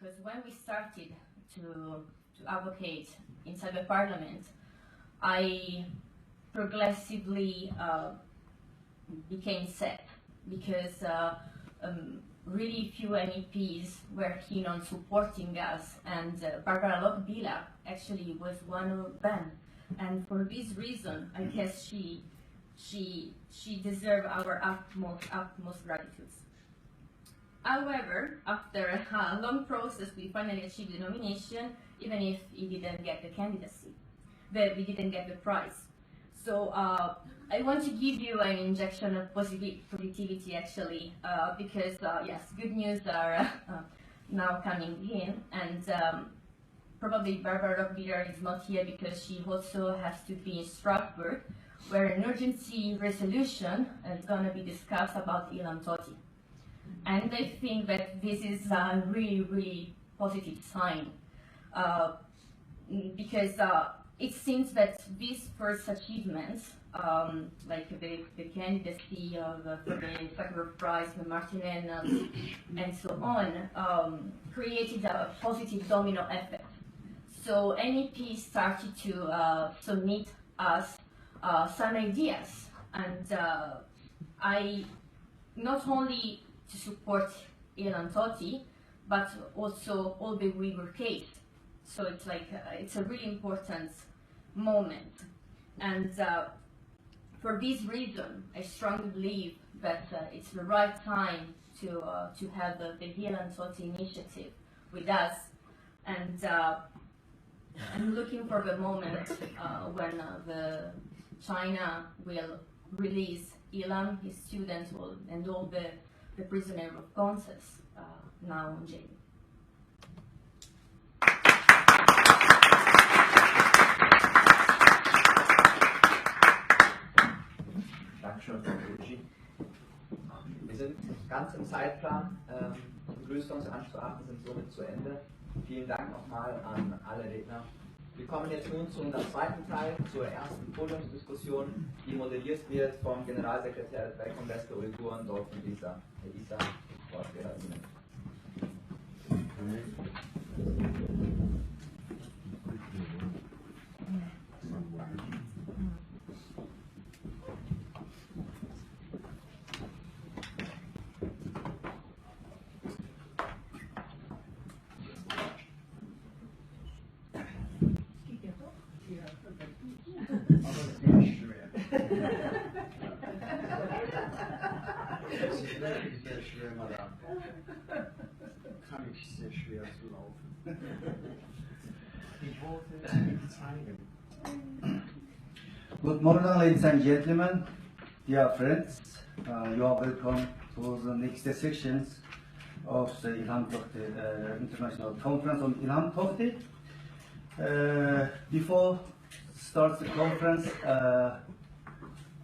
because when we started to advocate inside the parliament, I progressively became sad because really few MEPs were keen on supporting us, and Barbara Lochbihler actually was one of them. And for this reason, I guess she deserves our utmost gratitude. However, after a long process, we finally achieved the nomination, even if he didn't get the candidacy, we didn't get the prize. So I want to give you an injection of positivity, actually, because yes, good news are now coming in, and probably Barbara Lochbihler is not here because she also has to be in Strasbourg, where an urgency resolution is going to be discussed about Ilham Tohti. And I think that this is a really, really positive sign, because it seems that these first achievements, like the candidacy for the Sakharov Prize, the Martin Reynolds, and so on, created a positive domino effect. So MEPs started to submit us some ideas, and I not only to support Ilham Tohti, but also all the Uyghur case. So it's like it's a really important moment, and for this reason, I strongly believe that it's the right time to have the Ilham Tohti initiative with us, and I'm looking for the moment when China will release Ilham, his students, and all the prisoners of conscience now in jail. Dankeschön, Frau Gucci. Wir sind ganz im Zeitplan. Die Begrüßungsansprachen sind somit zu Ende. Vielen Dank nochmal an alle Redner. Wir kommen jetzt nun zum zweiten Teil, zur ersten Podiumsdiskussion, die moderiert wird vom Generalsekretär des Weltkongress der Uiguren, Dr. Isa. Herr Isa, Wort gehört Ihnen. Sehr schwer, Madame. Kann ich sehr schwer zu laufen. Ich wollte Ihnen zeigen. Good morning, ladies and gentlemen, dear friends. You are welcome to the next sections of the Ilham Tohti International Conference on Ilham Tohti. Before start the conference,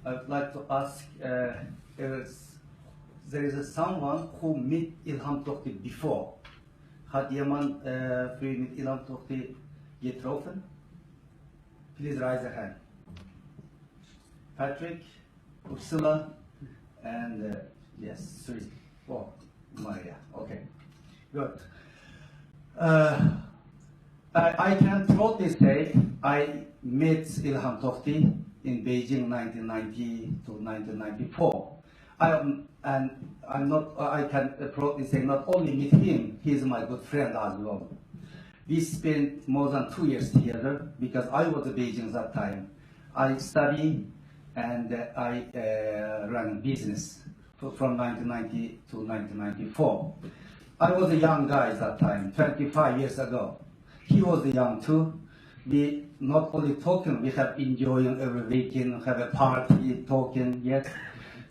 I would like to ask if there is someone who met Ilham Tohti before. Hat jemand früher mit Ilham Tohti getroffen? Please raise a hand. Patrick, Ursula, and yes, 3, 4, Maria. Okay, good. I can proudly say I met Ilham Tohti in Beijing 1990 to 1994. I can proudly say not only meet him, he's my good friend as well. We spent more than 2 years together because I was in Beijing that time. I studied and I ran business from 1990 to 1994. I was a young guy at that time, 25 years ago. He was young too. We not only talking, we have enjoying every weekend, have a party, talking, yes.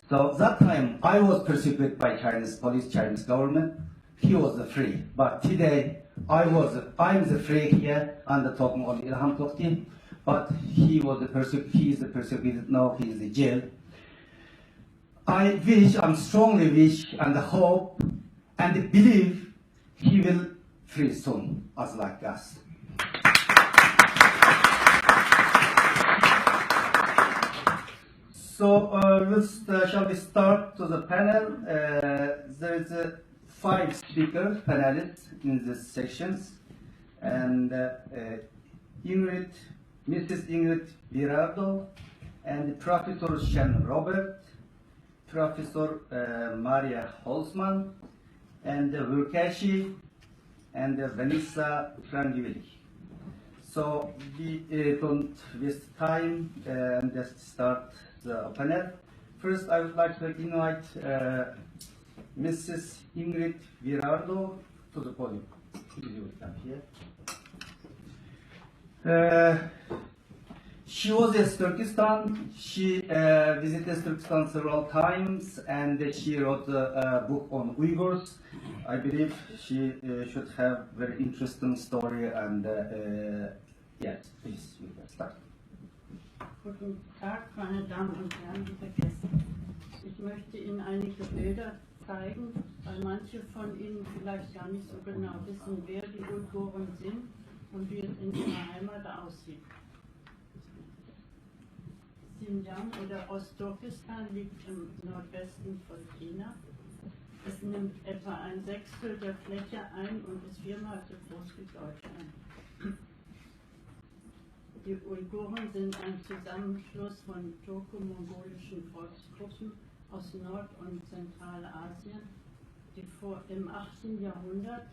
So that time I was persecuted by Chinese police, Chinese government. He was free. But today I'm the free here and talking on Ilham Tohti. But he is the persecuted, now he is in jail. I strongly wish and hope and believe he will free soon, as like us. So shall we start to the panel? There is 5 speaker panelists in these sections, and Mrs. Ingrid Virardo, and Professor Shan Robert, Professor Maria Holzman, and Vulkashi, and Vanessa Frangivilli. So we don't waste time and just start the panel. First, I would like to invite Mrs. Ingrid Virardo to the podium. She was in Turkestan. She visited Turkestan several times, and she wrote a book on Uyghurs. I believe she should have very interesting story. And yes, please, you can start. Guten Tag, meine Damen und Herren, liebe Gäste. Ich möchte Ihnen einige Bilder zeigen, weil manche von Ihnen vielleicht gar nicht so genau wissen, wer die Uiguren sind und wie es in ihrer Heimat aussieht. Xinjiang oder Ostturkestan liegt im Nordwesten von China. Es nimmt etwa ein Sechstel der Fläche ein und ist viermal so groß wie Deutschland. Die Uiguren sind ein Zusammenschluss von turko-mongolischen Volksgruppen aus Nord- und Zentralasien, die im 8. Jahrhundert,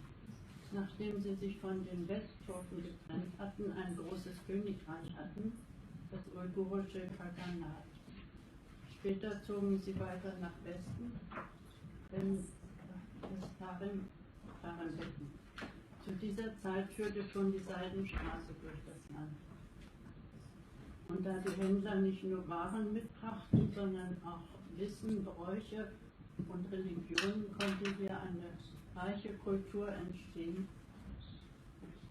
nachdem sie sich von den Westturken getrennt hatten, ein großes Königreich hatten, das uigurische Khaganat. Später zogen sie weiter nach Westen, denn das Tarim-Becken. Zu dieser Zeit führte schon die Seidenstraße durch das Land. Und da die Händler nicht nur Waren mitbrachten, sondern auch Wissen, Bräuche und Religionen, konnte hier eine reiche Kultur entstehen.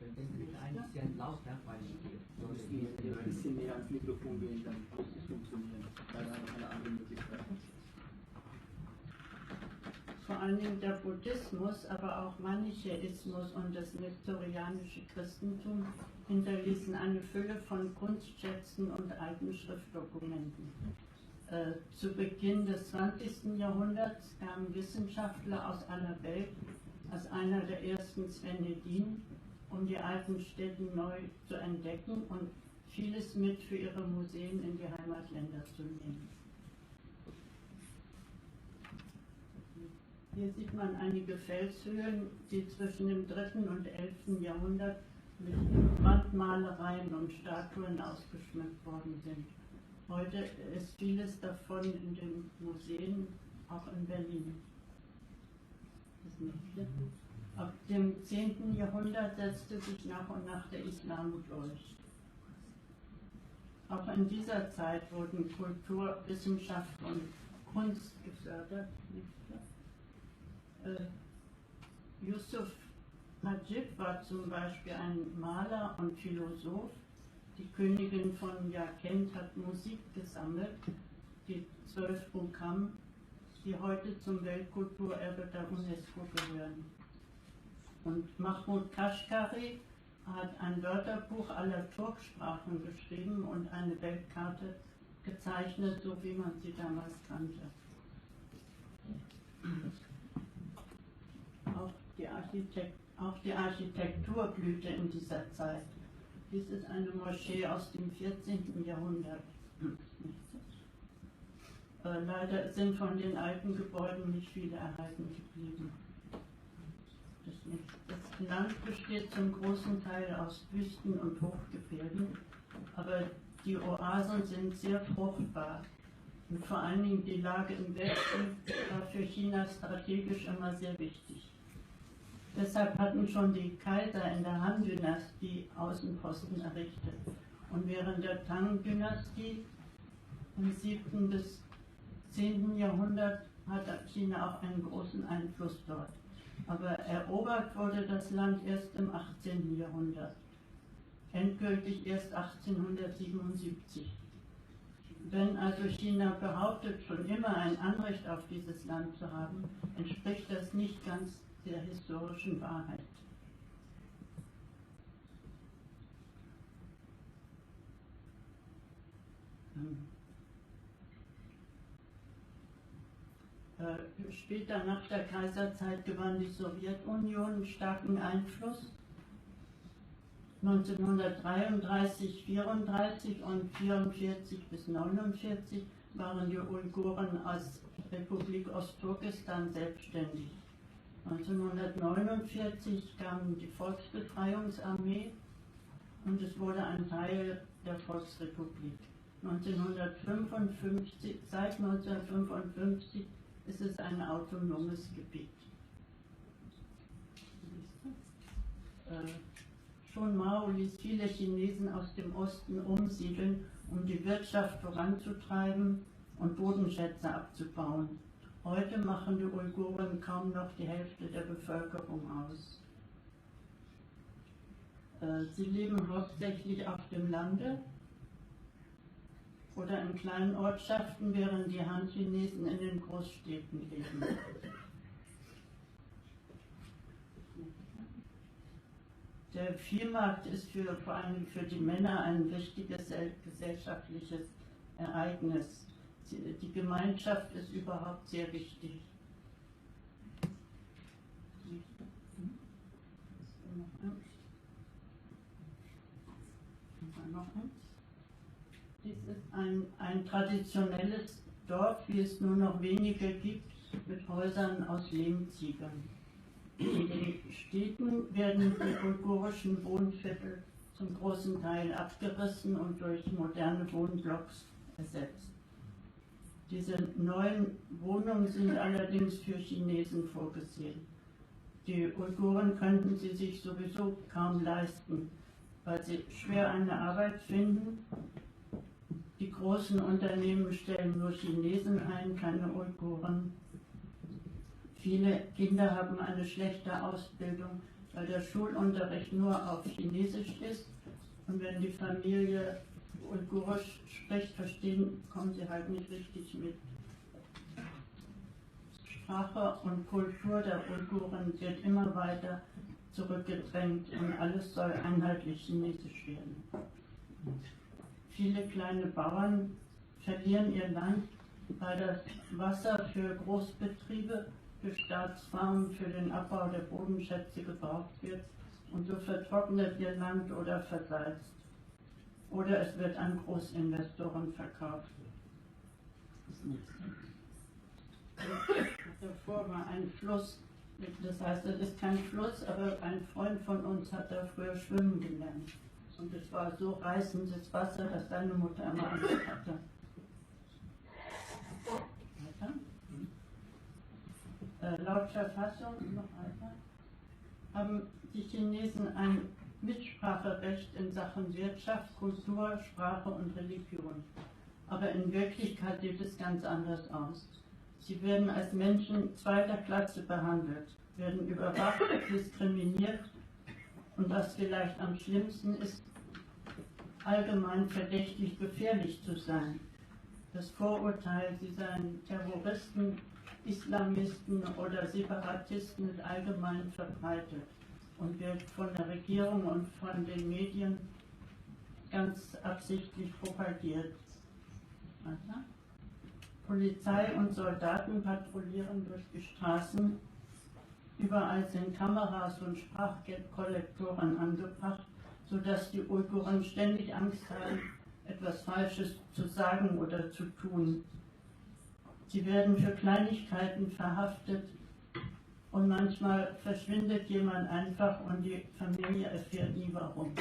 Ein bisschen lauter, weil Ein bisschen näher ans Mikrofon gehen, dann muss es funktionieren. Leider haben wir keine andere Möglichkeit. Vor allen Dingen der Buddhismus, aber auch Manichäismus und das nestorianische Christentum hinterließen eine Fülle von Kunstschätzen und alten Schriftdokumenten. Zu Beginn des 20. Jahrhunderts kamen Wissenschaftler aus aller Welt, als einer der ersten Sven Hedin, um die alten Städte neu zu entdecken und vieles mit für ihre Museen in die Heimatländer zu nehmen. Hier sieht man einige Felshöhlen, die zwischen dem 3. und 11. Jahrhundert mit Wandmalereien und Statuen ausgeschmückt worden sind. Heute ist vieles davon in den Museen, auch in Berlin. Ab dem 10. Jahrhundert setzte sich nach und nach der Islam durch. Auch in dieser Zeit wurden Kultur, Wissenschaft und Kunst gefördert. Yusuf Majid war zum Beispiel ein Maler und Philosoph. Die Königin von Yarkent hat Musik gesammelt, die 12 Bukam, die heute zum Weltkulturerbe der UNESCO gehören. Und Mahmud Kashgari hat ein Wörterbuch aller Turksprachen geschrieben und eine Weltkarte gezeichnet, so wie man sie damals kannte. Auch die Architektur blühte in dieser Zeit. Dies ist eine Moschee aus dem 14. Jahrhundert. Leider sind von den alten Gebäuden nicht viele erhalten geblieben. Das Land besteht zum großen Teil aus Wüsten und Hochgebirgen, aber die Oasen sind sehr fruchtbar. Und vor allen Dingen die Lage im Westen war für China strategisch immer sehr wichtig. Deshalb hatten schon die Kaiser in der Han-Dynastie Außenposten errichtet. Und während der Tang-Dynastie im 7. bis 10. Jahrhundert hatte China auch einen großen Einfluss dort. Aber erobert wurde das Land erst im 18. Jahrhundert. Endgültig erst 1877. Wenn also China behauptet, schon immer ein Anrecht auf dieses Land zu haben, entspricht das nicht ganz der historischen Wahrheit. Später nach der Kaiserzeit gewann die Sowjetunion starken Einfluss. 1933, 34 und 44 bis 49 waren die Uiguren als Republik Ostturkestan selbstständig. 1949 kam die Volksbefreiungsarmee und es wurde ein Teil der Volksrepublik. Seit 1955 ist es ein autonomes Gebiet. Schon Mao ließ viele Chinesen aus dem Osten umsiedeln, um die Wirtschaft voranzutreiben und Bodenschätze abzubauen. Heute machen die Uiguren kaum noch die Hälfte der Bevölkerung aus. Sie leben hauptsächlich auf dem Lande oder in kleinen Ortschaften, während die Han-Chinesen in den Großstädten leben. Der Viehmarkt ist vor allem für die Männer ein wichtiges gesellschaftliches Ereignis. Die Gemeinschaft ist überhaupt sehr wichtig. Dies ist ein traditionelles Dorf, wie es nur noch wenige gibt, mit Häusern aus Lehmziegeln. In den Städten werden die uigurischen Wohnviertel zum großen Teil abgerissen und durch moderne Wohnblocks ersetzt. Diese neuen Wohnungen sind allerdings für Chinesen vorgesehen. Die Uiguren könnten sie sich sowieso kaum leisten, weil sie schwer eine Arbeit finden. Die großen Unternehmen stellen nur Chinesen ein, keine Uiguren. Viele Kinder haben eine schlechte Ausbildung, weil der Schulunterricht nur auf Chinesisch ist. Und wenn die Familie Uigurisch spricht, kommen sie halt nicht richtig mit. Sprache und Kultur der Uiguren wird immer weiter zurückgedrängt und alles soll einheitlich Chinesisch werden. Viele kleine Bauern verlieren ihr Land, weil das Wasser für Großbetriebe, für Staatsfarmen, für den Abbau der Bodenschätze gebraucht wird und so vertrocknet ihr Land oder versalzt. Oder es wird an Großinvestoren verkauft. Davor war ein Fluss, das heißt, es ist kein Fluss, aber ein Freund von uns hat da früher schwimmen gelernt. Und es war so reißendes Wasser, dass seine Mutter immer Angst hatte. Weiter? Laut Verfassung, noch weiter, haben die Chinesen ein Mitspracherecht in Sachen Wirtschaft, Kultur, Sprache und Religion. Aber in Wirklichkeit sieht es ganz anders aus. Sie werden als Menschen zweiter Klasse behandelt, werden überwacht, diskriminiert und was vielleicht am schlimmsten ist, allgemein verdächtig gefährlich zu sein. Das Vorurteil, sie seien Terroristen, Islamisten oder Separatisten ist allgemein verbreitet und wird von der Regierung und von den Medien ganz absichtlich propagiert. Weiter. Polizei und Soldaten patrouillieren durch die Straßen. Überall sind Kameras und Sprachkollektoren angebracht, sodass die Uiguren ständig Angst haben, etwas Falsches zu sagen oder zu tun. Sie werden für Kleinigkeiten verhaftet und manchmal verschwindet jemand einfach und die Familie erfährt nie warum.